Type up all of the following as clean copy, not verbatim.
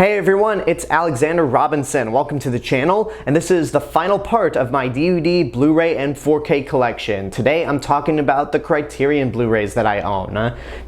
Hey everyone, it's Alexander Robinson. Welcome to the channel, and this is the final part of my DVD, Blu-ray, and 4K collection. Today I'm talking about the Criterion Blu-rays that I own.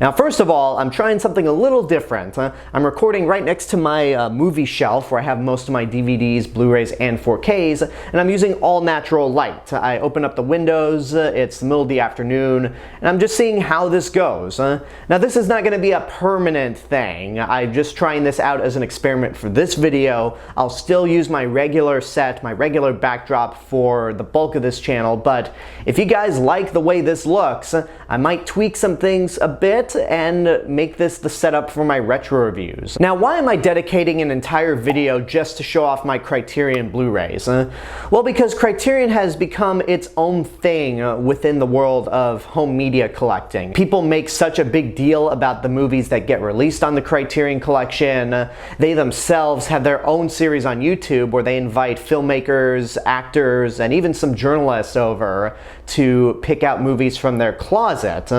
Now first of all, I'm trying something a little different. I'm recording right next to my movie shelf where I have most of my DVDs, Blu-rays, and 4Ks, and I'm using all natural light. I open up the windows, it's the middle of the afternoon, and I'm just seeing how this goes. Now this is not going to be a permanent thing. I'm just trying this out as an experiment for this video. I'll still use my regular set, my regular backdrop for the bulk of this channel, but if you guys like the way this looks, I might tweak some things a bit and make this the setup for my retro reviews. Now, why am I dedicating an entire video just to show off my Criterion Blu-rays? Well, because Criterion has become its own thing within the world of home media collecting. People make such a big deal about the movies that get released on the Criterion collection. They themselves have their own series on YouTube where they invite filmmakers, actors, and even some journalists over to pick out movies from their closet.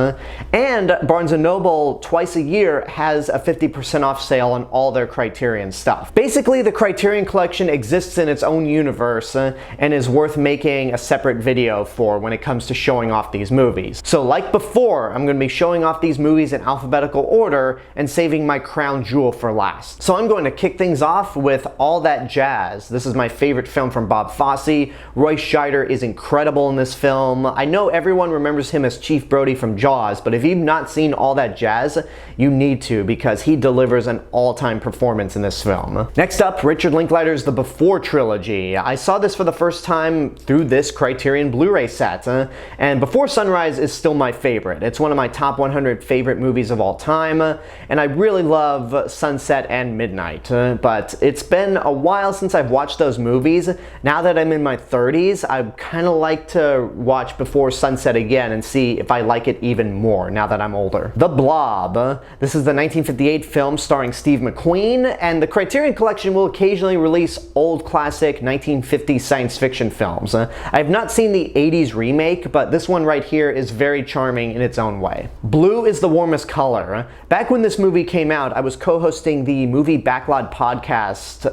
And Barnes & Noble twice a year has a 50% off sale on all their Criterion stuff. Basically, the Criterion collection exists in its own universe and is worth making a separate video for when it comes to showing off these movies. So like before, I'm going to be showing off these movies in alphabetical order and saving my crown jewel for last. So I'm going to kick things off with All That Jazz. This is my favorite film from Bob Fosse. Roy Scheider is incredible in this film. I know everyone remembers him as Chief Brody from Jaws, but if you've not seen All That Jazz, you need to, because he delivers an all-time performance in this film. Next up, Richard Linklater's The Before trilogy. I saw this for the first time through this Criterion Blu-ray set, and Before Sunrise is still my favorite. It's one of my top 100 favorite movies of all time, and I really love Sunset and Midnight. But it's been a while since I've watched those movies. Now that I'm in my 30s, I'd kind of like to watch Before Sunset again and see if I like it even more now that I'm older. The Blob. This is the 1958 film starring Steve McQueen, and the Criterion Collection will occasionally release old classic 1950s science fiction films. I have not seen the 80s remake, but this one right here is very charming in its own way. Blue is the warmest color. Back when this movie came out, I was co-hosting the Movie Backlot podcast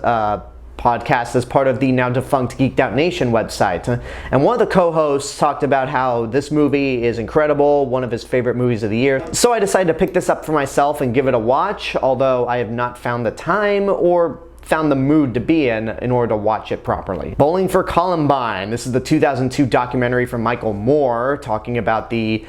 as part of the now defunct Geeked Out Nation website. And one of the co-hosts talked about how this movie is incredible, one of his favorite movies of the year. So I decided to pick this up for myself and give it a watch, although I have not found the time or found the mood to be in order to watch it properly. Bowling for Columbine. This is the 2002 documentary from Michael Moore talking about the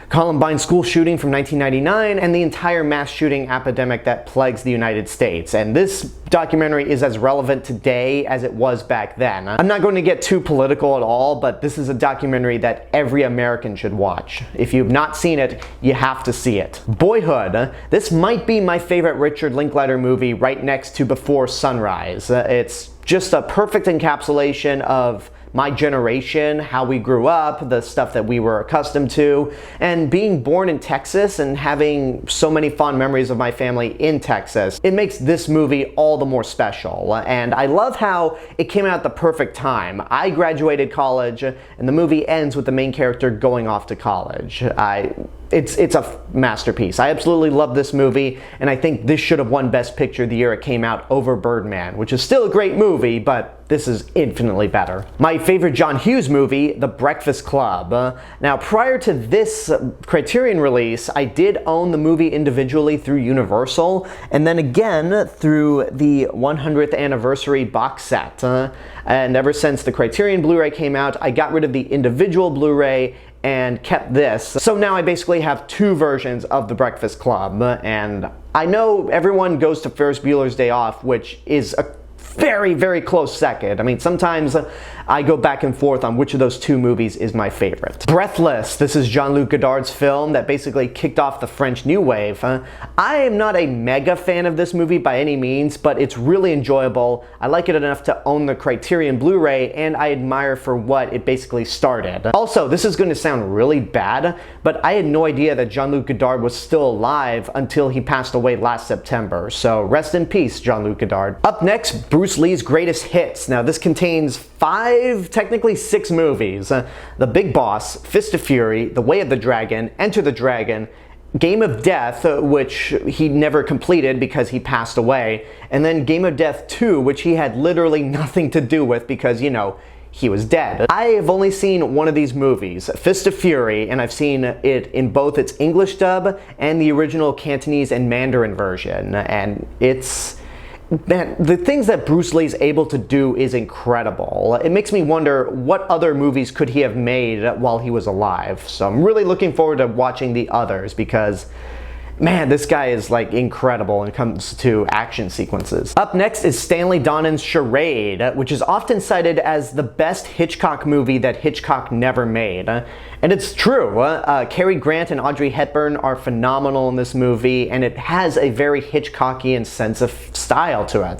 Columbine school shooting from 1999 and the entire mass shooting epidemic that plagues the United States. And this documentary is as relevant today as it was back then. I'm not going to get too political at all, but this is a documentary that every American should watch. If you've not seen it, you have to see it. Boyhood. This might be my favorite Richard Linklater movie, right next to Before Sunrise. It's just a perfect encapsulation of my generation, how we grew up, the stuff that we were accustomed to, and being born in Texas and having so many fond memories of my family in Texas. It makes this movie all the more special, and I love how it came out at the perfect time. I graduated college, and the movie ends with the main character going off to college. It's a masterpiece. I absolutely love this movie, and I think this should have won Best Picture the year it came out over Birdman, which is still a great movie, but this is infinitely better. My favorite John Hughes movie, The Breakfast Club. Now, prior to this Criterion release, I did own the movie individually through Universal, and then again through the 100th anniversary box set. And ever since the Criterion Blu-ray came out, I got rid of the individual Blu-ray and kept this. So now I basically have two versions of The Breakfast Club, and I know everyone goes to Ferris Bueller's Day Off, which is a very, very close second. I mean, sometimes I go back and forth on which of those two movies is my favorite. Breathless. This is Jean-Luc Godard's film that basically kicked off the French New Wave. I am not a mega fan of this movie by any means, but it's really enjoyable. I like it enough to own the Criterion Blu-ray, and I admire for what it basically started. Also, this is going to sound really bad, but I had no idea that Jean-Luc Godard was still alive until he passed away last September. So rest in peace, Jean-Luc Godard. Up next, Bruce Lee's Greatest Hits. Now, this contains 5, technically 6 movies. The Big Boss, Fist of Fury, The Way of the Dragon, Enter the Dragon, Game of Death, which he never completed because he passed away, and then Game of Death 2, which he had literally nothing to do with because, you know, he was dead. I have only seen one of these movies, Fist of Fury, and I've seen it in both its English dub and the original Cantonese and Mandarin version, and man, the things that Bruce Lee's able to do is incredible. It makes me wonder what other movies could he have made while he was alive. So I'm really looking forward to watching the others because, man, this guy is like incredible when it comes to action sequences. Up next is Stanley Donen's Charade, which is often cited as the best Hitchcock movie that Hitchcock never made. And it's true. Cary Grant and Audrey Hepburn are phenomenal in this movie, and it has a very Hitchcockian sense of style to it.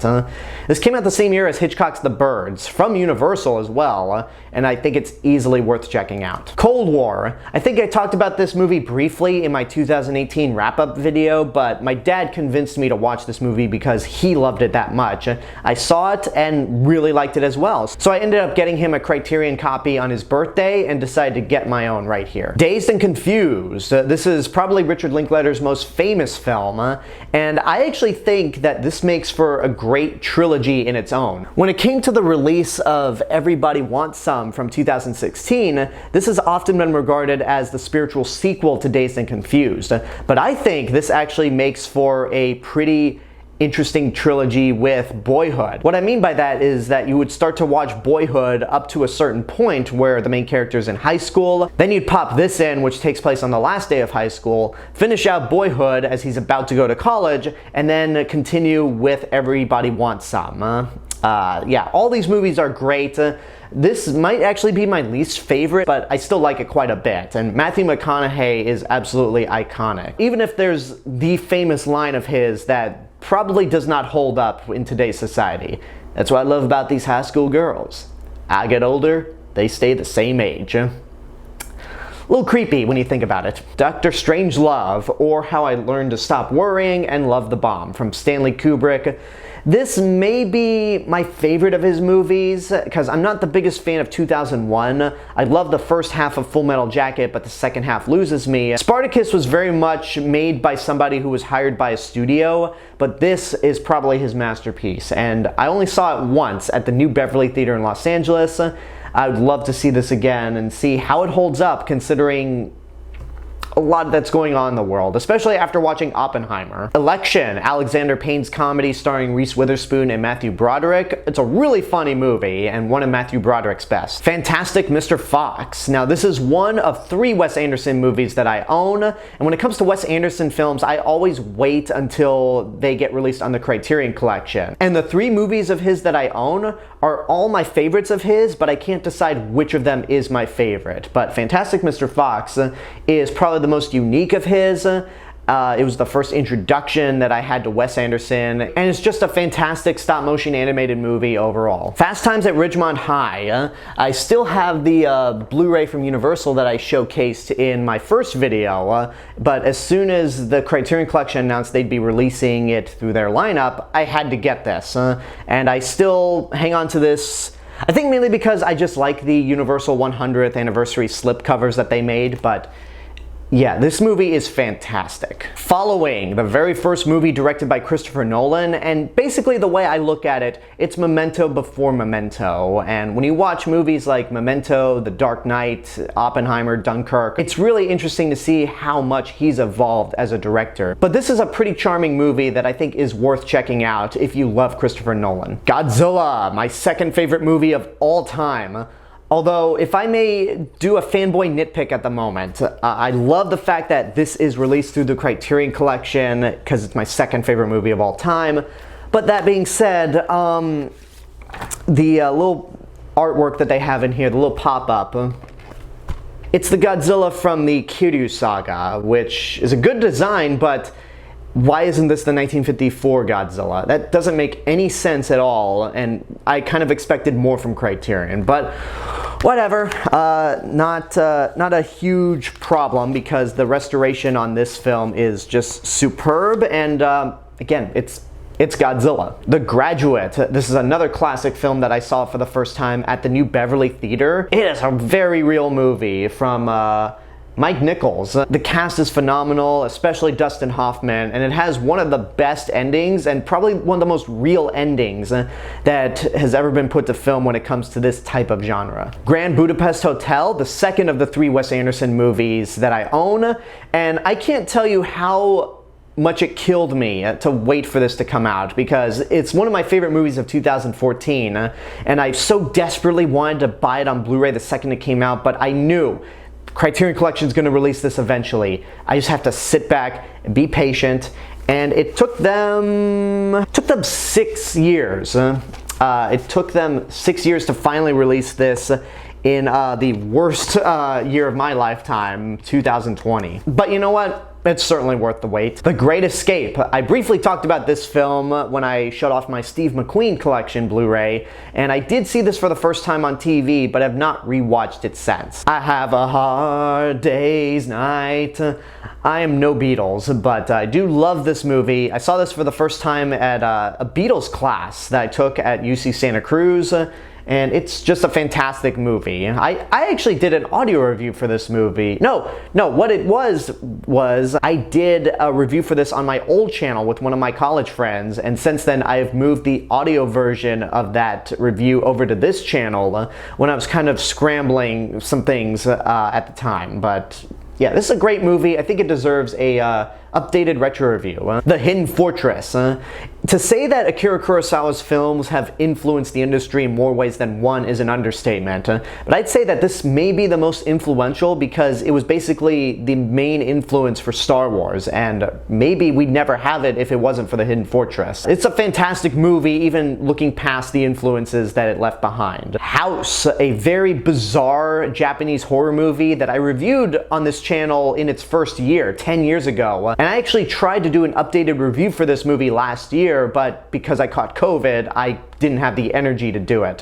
This came out the same year as Hitchcock's The Birds, from Universal as well, and I think it's easily worth checking out. Cold War. I think I talked about this movie briefly in my 2018 wrap-up video, but my dad convinced me to watch this movie because he loved it that much. I saw it and really liked it as well, so I ended up getting him a Criterion copy on his birthday and decided to get my own right here. Dazed and Confused. This is probably Richard Linklater's most famous film, and I actually think that this makes for a great trilogy in its own. When it came to the release of Everybody Wants Some from 2016, this has often been regarded as the spiritual sequel to Dazed and Confused, but I think this actually makes for a pretty interesting trilogy with Boyhood. What I mean by that is that you would start to watch Boyhood up to a certain point where the main character is in high school, then you'd pop this in, which takes place on the last day of high school, finish out Boyhood as he's about to go to college, and then continue with Everybody Wants Some. Yeah, all these movies are great. This might actually be my least favorite, but I still like it quite a bit, and Matthew McConaughey is absolutely iconic. Even if there's the famous line of his that probably does not hold up in today's society. That's what I love about these high school girls. I get older, they stay the same age. A little creepy when you think about it. Dr. Strangelove, or How I Learned to Stop Worrying and Love the Bomb, from Stanley Kubrick. This may be my favorite of his movies, because I'm not the biggest fan of 2001. I love the first half of Full Metal Jacket, but the second half loses me. Spartacus was very much made by somebody who was hired by a studio, but this is probably his masterpiece, and I only saw it once at the New Beverly Theater in Los Angeles. I would love to see this again and see how it holds up considering a lot that's going on in the world, especially after watching Oppenheimer. Election, Alexander Payne's comedy starring Reese Witherspoon and Matthew Broderick. It's a really funny movie and one of Matthew Broderick's best. Fantastic Mr. Fox. Now this is one of 3 Wes Anderson movies that I own, and when it comes to Wes Anderson films, I always wait until they get released on the Criterion collection. And the 3 movies of his that I own are all my favorites of his, but I can't decide which of them is my favorite. But Fantastic Mr. Fox is probably the most unique of his. It was the first introduction that I had to Wes Anderson, and it's just a fantastic stop-motion animated movie overall. Fast Times at Ridgemont High. I still have the Blu-ray from Universal that I showcased in my first video, but as soon as the Criterion Collection announced they'd be releasing it through their lineup, I had to get this, and I still hang on to this. I think mainly because I just like the Universal 100th anniversary slipcovers that they made, but yeah, this movie is fantastic. Following, the very first movie directed by Christopher Nolan, and basically the way I look at it, it's Memento before Memento. And when you watch movies like Memento, The Dark Knight, Oppenheimer, Dunkirk, it's really interesting to see how much he's evolved as a director. But this is a pretty charming movie that I think is worth checking out if you love Christopher Nolan. Godzilla, my second favorite movie of all time. Although, if I may do a fanboy nitpick at the moment, I love the fact that this is released through the Criterion Collection because it's my second favorite movie of all time. But that being said, the little artwork that they have in here, the little pop-up, it's the Godzilla from the Kiryu saga, which is a good design, but why isn't this the 1954 Godzilla? That doesn't make any sense at all, and I kind of expected more from Criterion, but whatever. Not a huge problem because the restoration on this film is just superb, and again, it's Godzilla. The Graduate. This is another classic film that I saw for the first time at the New Beverly Theater. It is a very real movie from Mike Nichols. The cast is phenomenal, especially Dustin Hoffman, and it has one of the best endings and probably one of the most real endings that has ever been put to film when it comes to this type of genre. Grand Budapest Hotel, the second of the 3 Wes Anderson movies that I own, and I can't tell you how much it killed me to wait for this to come out, because it's one of my favorite movies of 2014, and I so desperately wanted to buy it on Blu-ray the second it came out, but I knew Criterion Collection is going to release this eventually. I just have to sit back and be patient, and it took them 6 years. It took them 6 years to finally release this in the worst year of my lifetime, 2020. But you know what? It's certainly worth the wait. The Great Escape. I briefly talked about this film when I showed off my Steve McQueen collection Blu-ray, and I did see this for the first time on TV, but have not rewatched it since. I have a hard day's night. I am no Beatles, but I do love this movie. I saw this for the first time at a Beatles class that I took at UC Santa Cruz, and it's just a fantastic movie. I actually did an audio review for this movie. No, what it was I did a review for this on my old channel with one of my college friends, and since then I've moved the audio version of that review over to this channel when I was kind of scrambling some things at the time. But yeah, this is a great movie. I think it deserves a updated retro review. The Hidden Fortress. To say that Akira Kurosawa's films have influenced the industry in more ways than one is an understatement, but I'd say that this may be the most influential because it was basically the main influence for Star Wars, and maybe we'd never have it if it wasn't for The Hidden Fortress. It's a fantastic movie, even looking past the influences that it left behind. House, a very bizarre Japanese horror movie that I reviewed on this channel in its first year, 10 years ago. And I actually tried to do an updated review for this movie last year, but because I caught COVID, I didn't have the energy to do it.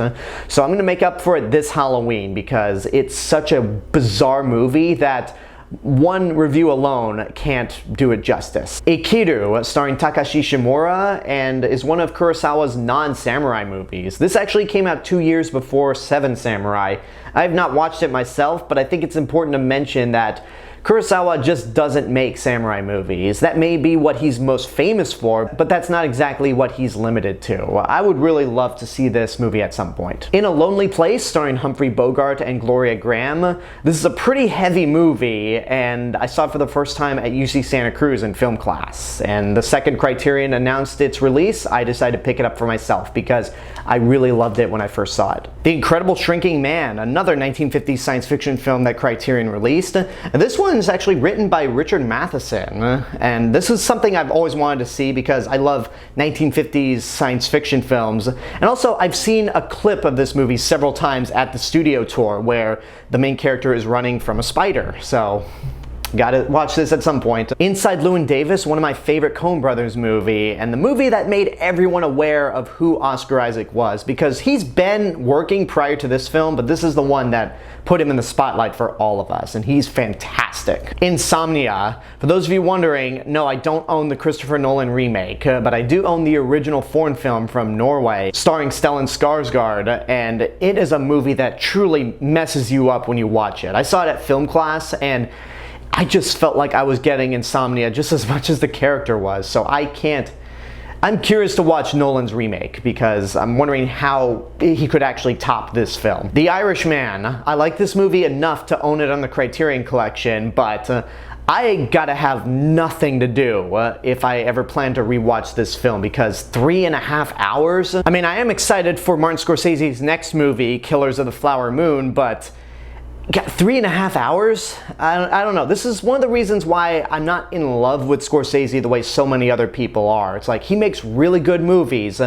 So I'm going to make up for it this Halloween because it's such a bizarre movie that one review alone can't do it justice. Ikiru, starring Takashi Shimura, and is one of Kurosawa's non-samurai movies. This actually came out 2 years before Seven Samurai. I have not watched it myself, but I think it's important to mention that Kurosawa just doesn't make samurai movies. That may be what he's most famous for, but that's not exactly what he's limited to. I would really love to see this movie at some point. In a Lonely Place, starring Humphrey Bogart and Gloria Graham, this is a pretty heavy movie, and I saw it for the first time at UC Santa Cruz in film class. And the second Criterion announced its release, I decided to pick it up for myself because I really loved it when I first saw it. The Incredible Shrinking Man, another 1950s science fiction film that Criterion released. And this one is actually written by Richard Matheson, and this is something I've always wanted to see because I love 1950s science fiction films. And also, I've seen a clip of this movie several times at the studio tour where the main character is running from a spider, so gotta watch this at some point. Inside Llewyn Davis, one of my favorite Coen Brothers movie, and the movie that made everyone aware of who Oscar Isaac was, because he's been working prior to this film, but this is the one that put him in the spotlight for all of us, and he's fantastic. Insomnia. For those of you wondering, no, I don't own the Christopher Nolan remake, but I do own the original foreign film from Norway, starring Stellan Skarsgård, and it is a movie that truly messes you up when you watch it. I saw it at film class, and I just felt like I was getting insomnia just as much as the character was, so I'm curious to watch Nolan's remake because I'm wondering how he could actually top this film. The Irishman. I like this movie enough to own it on the Criterion Collection, but I gotta have nothing to do if I ever plan to rewatch this film because 3.5 hours? I mean, I am excited for Martin Scorsese's next movie, Killers of the Flower Moon, but 3.5 hours? I don't know. This is one of the reasons why I'm not in love with Scorsese the way so many other people are. It's like he makes really good movies,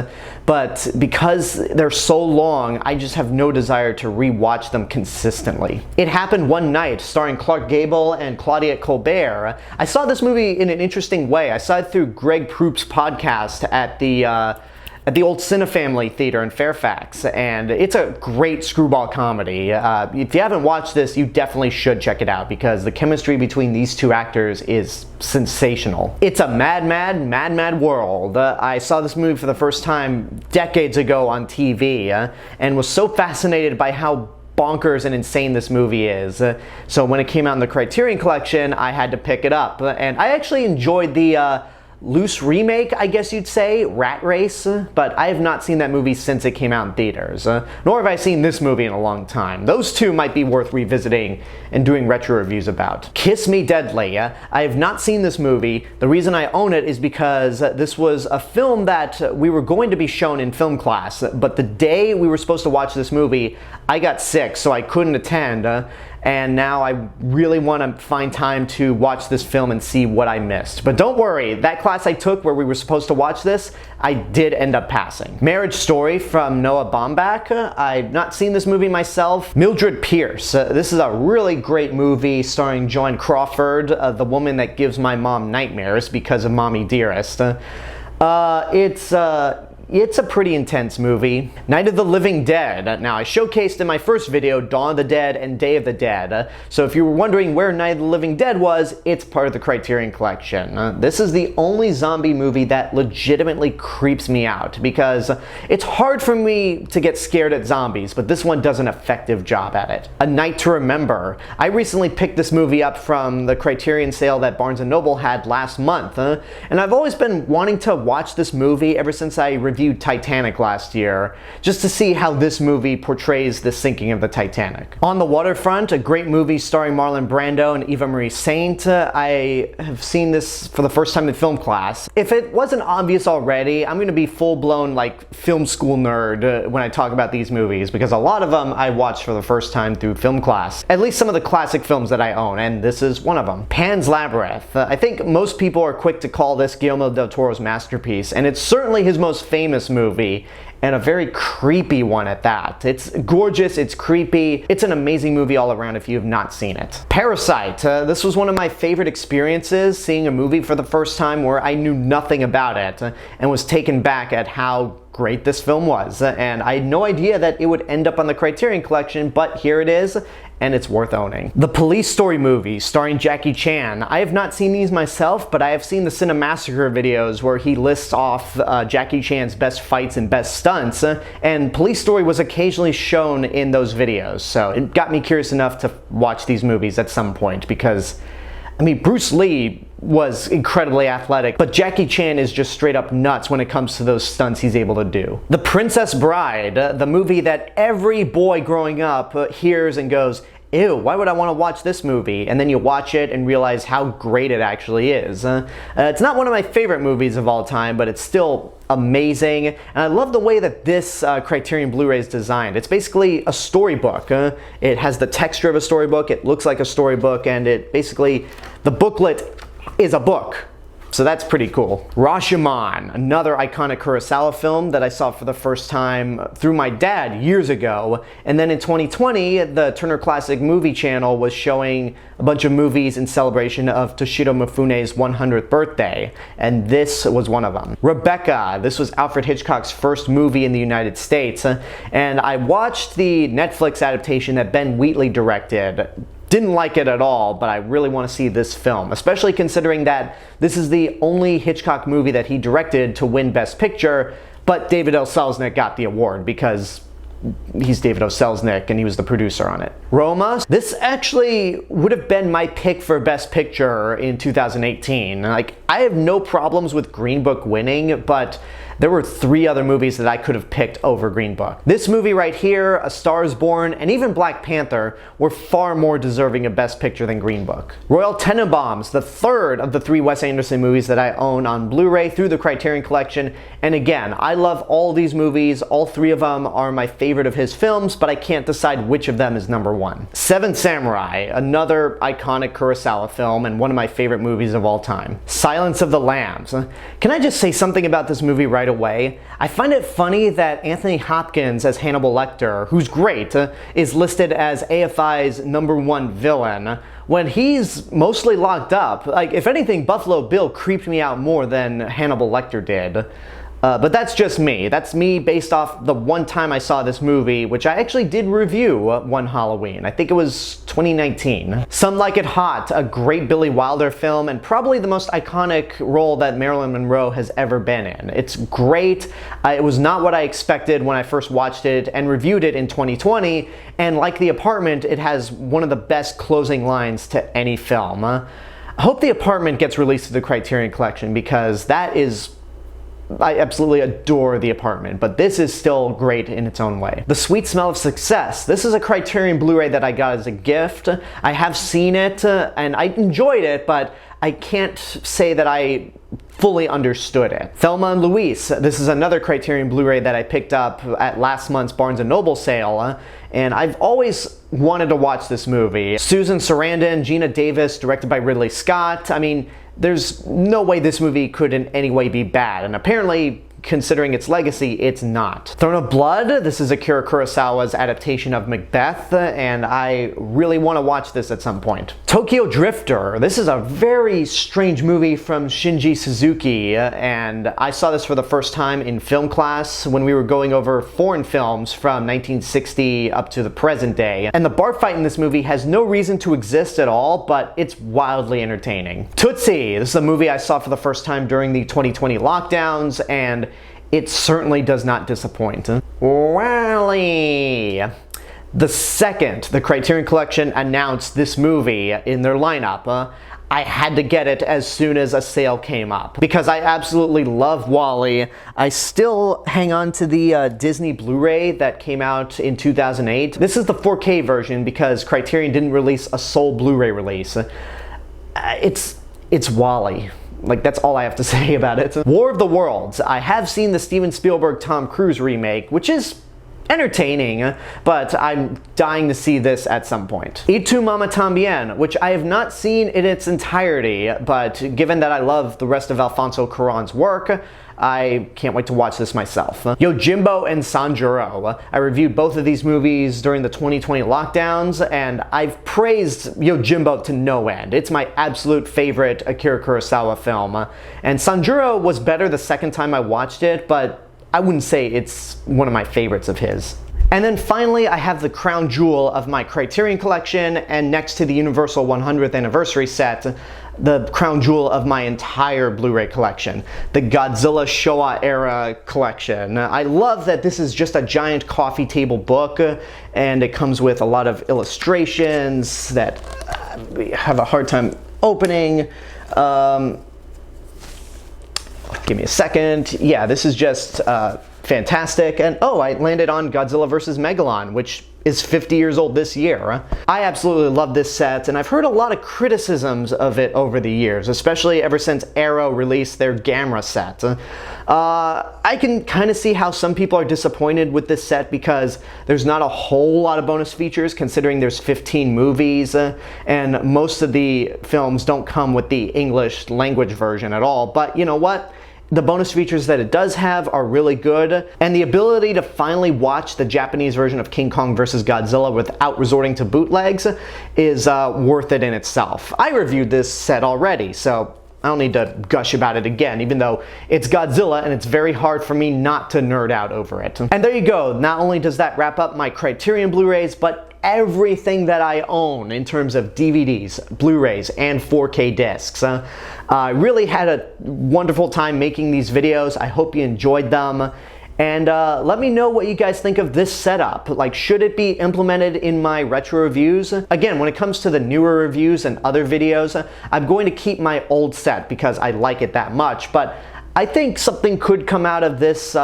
but because they're so long, I just have no desire to rewatch them consistently. It Happened One Night, starring Clark Gable and Claudia Colbert. I saw this movie in an interesting way. I saw it through Greg Proop's podcast at the old Cinefamily Theater in Fairfax, and it's a great screwball comedy. If you haven't watched this, you definitely should check it out because the chemistry between these two actors is sensational. It's a mad world. I saw this movie for the first time decades ago on TV, and was so fascinated by how bonkers and insane this movie is. So when it came out in the Criterion Collection, I had to pick it up. And I actually enjoyed the loose remake, I guess you'd say, Rat Race, but I have not seen that movie since it came out in theaters, nor have I seen this movie in a long time. Those two might be worth revisiting and doing retro reviews about. Kiss Me Deadly. I have not seen this movie. The reason I own it is because this was a film that we were going to be shown in film class, but the day we were supposed to watch this movie, I got sick, so I couldn't attend. And now I really want to find time to watch this film and see what I missed. But don't worry, that class I took where we were supposed to watch this, I did end up passing. Marriage Story from Noah Baumbach. I've not seen this movie myself. Mildred Pierce. This is a really great movie starring Joan Crawford, the woman that gives my mom nightmares because of Mommy Dearest. It's a pretty intense movie. Night of the Living Dead. Now, I showcased in my first video Dawn of the Dead and Day of the Dead. So if you were wondering where Night of the Living Dead was, it's part of the Criterion Collection. This is the only zombie movie that legitimately creeps me out because it's hard for me to get scared at zombies, but this one does an effective job at it. A Night to Remember. I recently picked this movie up from the Criterion sale that Barnes & Noble had last month, and I've always been wanting to watch this movie ever since I reviewed Titanic last year, just to see how this movie portrays the sinking of the Titanic. On the Waterfront, a great movie starring Marlon Brando and Eva Marie Saint. I have seen this for the first time in film class. If it wasn't obvious already, I'm going to be full-blown like film school nerd when I talk about these movies, because a lot of them I watched for the first time through film class. At least some of the classic films that I own, and this is one of them. Pan's Labyrinth. I think most people are quick to call this Guillermo del Toro's masterpiece, and it's certainly his most famous movie, and a very creepy one at that. It's gorgeous, it's creepy, it's an amazing movie all around if you have not seen it. Parasite. This was one of my favorite experiences, seeing a movie for the first time where I knew nothing about it and was taken back at how great this film was. And I had no idea that it would end up on the Criterion Collection, but here it is, and it's worth owning. The Police Story movies starring Jackie Chan. I have not seen these myself, but I have seen the Cinemassacre videos where he lists off Jackie Chan's best fights and best stunts, and Police Story was occasionally shown in those videos, so it got me curious enough to watch these movies at some point, because I mean, Bruce Lee was incredibly athletic, but Jackie Chan is just straight up nuts when it comes to those stunts he's able to do. The Princess Bride, the movie that every boy growing up hears and goes, ew, why would I want to watch this movie? And then you watch it and realize how great it actually is. It's not one of my favorite movies of all time, but it's still amazing. And I love the way that this Criterion Blu-ray is designed. It's basically a storybook. It has the texture of a storybook, it looks like a storybook, and it basically, the booklet is a book. So that's pretty cool. Rashomon, another iconic Kurosawa film that I saw for the first time through my dad years ago. And then in 2020, the Turner Classic Movie Channel was showing a bunch of movies in celebration of Toshiro Mifune's 100th birthday. And this was one of them. Rebecca, this was Alfred Hitchcock's first movie in the United States. And I watched the Netflix adaptation that Ben Wheatley directed. Didn't like it at all, but I really want to see this film, especially considering that this is the only Hitchcock movie that he directed to win Best Picture, but David O. Selznick got the award because he's David O. Selznick and he was the producer on it. Roma, this actually would have been my pick for Best Picture in 2018. Like, I have no problems with Green Book winning, but there were 3 other movies that I could have picked over Green Book. This movie right here, A Star is Born, and even Black Panther were far more deserving of Best Picture than Green Book. Royal Tenenbaums, the third of the 3 Wes Anderson movies that I own on Blu-ray through the Criterion Collection. And again, I love all these movies. All 3 of them are my favorite of his films, but I can't decide which of them is number 1. Seven Samurai, another iconic Kurosawa film and one of my favorite movies of all time. Silence of the Lambs. Can I just say something about this movie right away? I find it funny that Anthony Hopkins as Hannibal Lecter, who's great, is listed as AFI's number 1 villain when he's mostly locked up. Like, if anything, Buffalo Bill creeped me out more than Hannibal Lecter did. But that's just me. That's me based off the one time I saw this movie, which I actually did review one Halloween. I think it was 2019. Some Like It Hot, a great Billy Wilder film, and probably the most iconic role that Marilyn Monroe has ever been in. It's great. It was not what I expected when I first watched it and reviewed it in 2020, and like The Apartment, it has one of the best closing lines to any film. I hope The Apartment gets released to the Criterion Collection, because I absolutely adore The Apartment, but this is still great in its own way. The Sweet Smell of Success. This is a Criterion Blu-ray that I got as a gift. I have seen it, and I enjoyed it, but I can't say that I fully understood it. Thelma and Luis. This is another Criterion Blu-ray that I picked up at last month's Barnes & Noble sale, and I've always wanted to watch this movie. Susan Sarandon, Gina Davis, directed by Ridley Scott. I mean, there's no way this movie could in any way be bad, and apparently, considering its legacy, it's not. Throne of Blood, this is Akira Kurosawa's adaptation of Macbeth, and I really want to watch this at some point. Tokyo Drifter, this is a very strange movie from Shinji Suzuki, and I saw this for the first time in film class when we were going over foreign films from 1960 up to the present day. And the bar fight in this movie has no reason to exist at all, but it's wildly entertaining. Tootsie, this is a movie I saw for the first time during the 2020 lockdowns, and it certainly does not disappoint. WALL-E. The second the Criterion Collection announced this movie in their lineup, I had to get it as soon as a sale came up, because I absolutely love WALL-E. I still hang on to the Disney Blu-ray that came out in 2008. This is the 4K version because Criterion didn't release a sole Blu-ray release. It's WALL-E. Like, that's all I have to say about it. War of the Worlds. I have seen the Steven Spielberg Tom Cruise remake, which is entertaining, but I'm dying to see this at some point. Y Tu Mama Tambien, which I have not seen in its entirety, but given that I love the rest of Alfonso Cuarón's work, I can't wait to watch this myself. Yojimbo and Sanjuro. I reviewed both of these movies during the 2020 lockdowns, and I've praised Yojimbo to no end. It's my absolute favorite Akira Kurosawa film. And Sanjuro was better the second time I watched it, but I wouldn't say it's one of my favorites of his. And then finally, I have the crown jewel of my Criterion Collection, and next to the Universal 100th Anniversary set, the crown jewel of my entire Blu-ray collection, the Godzilla Showa era collection. I love that this is just a giant coffee table book, and it comes with a lot of illustrations that we have a hard time opening. Give me a second. Yeah, this is just fantastic. And oh, I landed on Godzilla vs. Megalon, which is 50 years old this year. I absolutely love this set, and I've heard a lot of criticisms of it over the years, especially ever since Arrow released their Gamera set. I can kind of see how some people are disappointed with this set because there's not a whole lot of bonus features considering there's 15 movies, and most of the films don't come with the English language version at all. But you know what? The bonus features that it does have are really good, and the ability to finally watch the Japanese version of King Kong vs. Godzilla without resorting to bootlegs is worth it in itself. I reviewed this set already, so I don't need to gush about it again, even though it's Godzilla and it's very hard for me not to nerd out over it. And there you go. Not only does that wrap up my Criterion Blu-rays, but everything that I own in terms of DVDs, Blu-rays, and 4K discs. I really had a wonderful time making these videos. I hope you enjoyed them. And let me know what you guys think of this setup. Like, should it be implemented in my retro reviews? Again, when it comes to the newer reviews and other videos, I'm going to keep my old set because I like it that much. But I think something could come out of this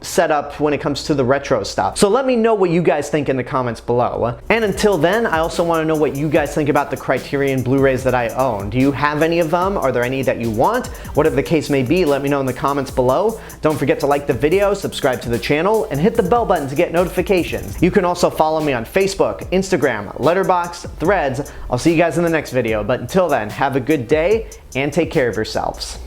setup when it comes to the retro stuff. So let me know what you guys think in the comments below. And until then, I also want to know what you guys think about the Criterion Blu-rays that I own. Do you have any of them? Are there any that you want? Whatever the case may be, let me know in the comments below. Don't forget to like the video, subscribe to the channel, and hit the bell button to get notifications. You can also follow me on Facebook, Instagram, Letterboxd, Threads. I'll see you guys in the next video, but until then, have a good day and take care of yourselves.